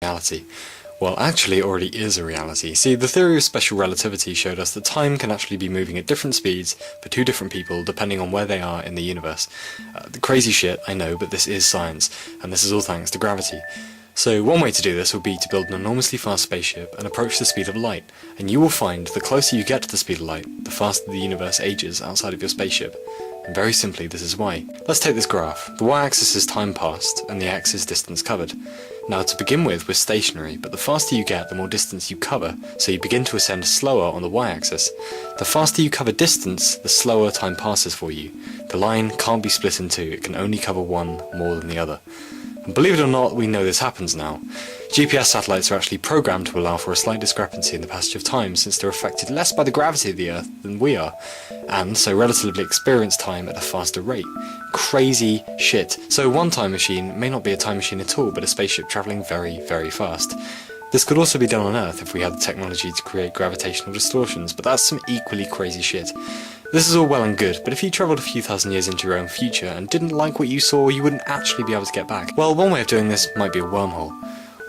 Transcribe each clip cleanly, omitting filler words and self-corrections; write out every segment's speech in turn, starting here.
reality. Well, actually, it already is a reality. See, the theory of special relativity showed us that time can actually be moving at different speeds for two different people depending on where they are in the universe. Crazy shit, I know, but this is science, and this is all thanks to gravity. So one way to do this would be to build an enormously fast spaceship and approach the speed of light, and you will find the closer you get to the speed of light, the faster the universe ages outside of your spaceship. And very simply, this is why. Let's take this graph. The y-axis is time passed, and the x is distance covered. Now, to begin with, we're stationary, but the faster you get, the more distance you cover, so you begin to ascend slower on the y-axis. The faster you cover distance, the slower time passes for you. The line can't be split in two, it can only cover one more than the other. And believe it or not, we know this happens now. GPS satellites are actually programmed to allow for a slight discrepancy in the passage of time, since they're affected less by the gravity of the Earth than we are, and so relatively experience time at a faster rate. Crazy shit. So one time machine may not be a time machine at all, but a spaceship travelling very, very fast. This could also be done on Earth if we had the technology to create gravitational distortions, but that's some equally crazy shit. This is all well and good, but if you travelled a few thousand years into your own future and didn't like what you saw, you wouldn't actually be able to get back. Well, one way of doing this might be a wormhole.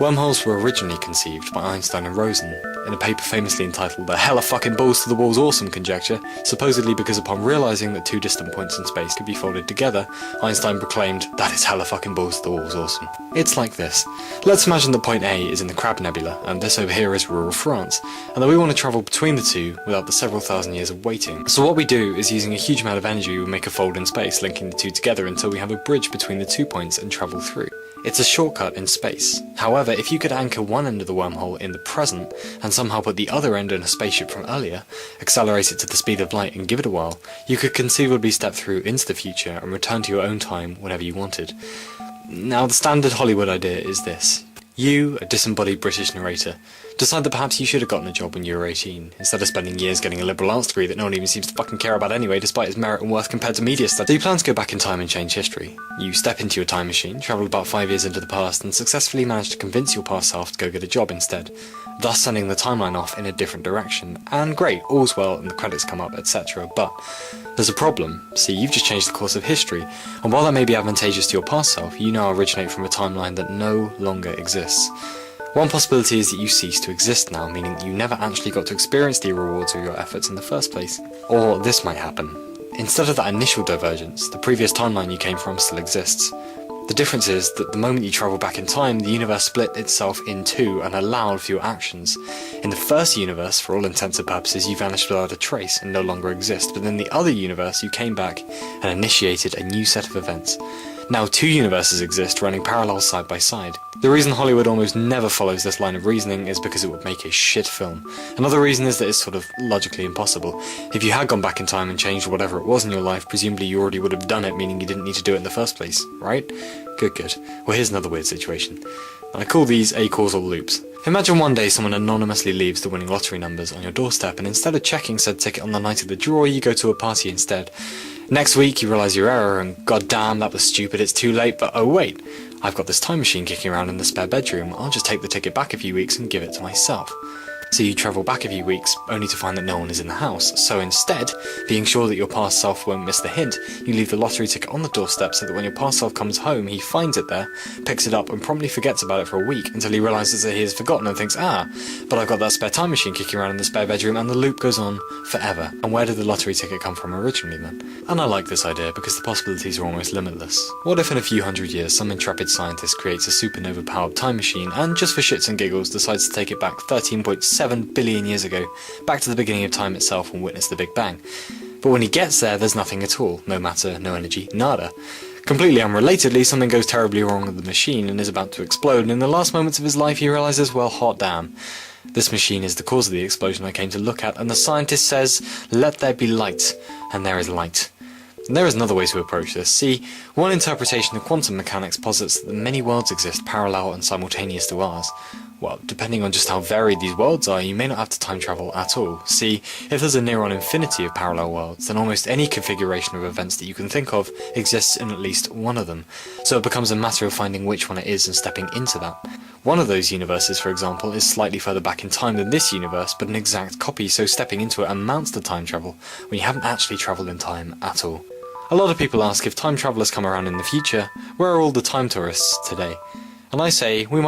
Wormholes were originally conceived by Einstein and Rosen in a paper famously entitled The Hella Fucking Balls to the Walls Awesome Conjecture, supposedly because upon realising that two distant points in space could be folded together, Einstein proclaimed, "That is hella fucking balls to the walls awesome." It's like this. Let's imagine that point A is in the Crab Nebula, and this over here is rural France, and that we want to travel between the two without the several thousand years of waiting. So what we do is, using a huge amount of energy, we make a fold in space, linking the two together until we have a bridge between the 2 points and travel through. It's a shortcut in space. However, if you could anchor one end of the wormhole in the present, and somehow put the other end in a spaceship from earlier, accelerate it to the speed of light and give it a while, you could conceivably step through into the future and return to your own time whenever you wanted. Now, the standard Hollywood idea is this. You, a disembodied British narrator, decide that perhaps you should have gotten a job when you were 18, instead of spending years getting a liberal arts degree that no one even seems to fucking care about anyway, despite its merit and worth compared to media studies. So you plan to go back in time and change history. You step into your time machine, travel about 5 years into the past, and successfully manage to convince your past self to go get a job instead, thus sending the timeline off in a different direction. And great, all's well, and the credits come up, etc. But there's a problem. See, you've just changed the course of history, and while that may be advantageous to your past self, you now originate from a timeline that no longer exists. One possibility is that you cease to exist now, meaning that you never actually got to experience the rewards of your efforts in the first place. Or this might happen. Instead of that initial divergence, the previous timeline you came from still exists. The difference is that the moment you travel back in time, the universe split itself in two and allowed for your actions. In the first universe, for all intents and purposes, you vanished without a trace and no longer exist, but in the other universe, you came back and initiated a new set of events. Now 2 universes exist running parallel side by side. The reason Hollywood almost never follows this line of reasoning is because it would make a shit film. Another reason is that it's sort of logically impossible. If you had gone back in time and changed whatever it was in your life, presumably you already would have done it, meaning you didn't need to do it in the first place, right? Good. Well, here's another weird situation. I call these acausal loops. Imagine one day someone anonymously leaves the winning lottery numbers on your doorstep, and instead of checking said ticket on the night of the draw, you go to a party instead. Next week you realise your error and goddamn that was stupid, it's too late, but oh wait, I've got this time machine kicking around in the spare bedroom, I'll just take the ticket back a few weeks and give it to myself. So you travel back a few weeks, only to find that no one is in the house, so instead, being sure that your past self won't miss the hint, you leave the lottery ticket on the doorstep so that when your past self comes home, he finds it there, picks it up and promptly forgets about it for a week until he realises that he has forgotten and thinks, but I've got that spare time machine kicking around in the spare bedroom, and the loop goes on forever. And where did the lottery ticket come from originally then? And I like this idea because the possibilities are almost limitless. What if in a few hundred years some intrepid scientist creates a supernova-powered time machine and just for shits and giggles decides to take it back 13.7 billion years ago, back to the beginning of time itself and witness the Big Bang. But when he gets there, there's nothing at all. No matter, no energy, nada. Completely unrelatedly, something goes terribly wrong with the machine and is about to explode, and in the last moments of his life he realises, well, hot damn. This machine is the cause of the explosion I came to look at, and the scientist says, let there be light, and there is light. And there is another way to approach this. See, one interpretation of quantum mechanics posits that many worlds exist parallel and simultaneous to ours. Well, depending on just how varied these worlds are, you may not have to time travel at all. See, if there's a near-on infinity of parallel worlds, then almost any configuration of events that you can think of exists in at least one of them. So it becomes a matter of finding which one it is and stepping into that. One of those universes, for example, is slightly further back in time than this universe, but an exact copy, so stepping into it amounts to time travel, when you haven't actually travelled in time at all. A lot of people ask, if time travellers come around in the future, where are all the time tourists today? And I say, we might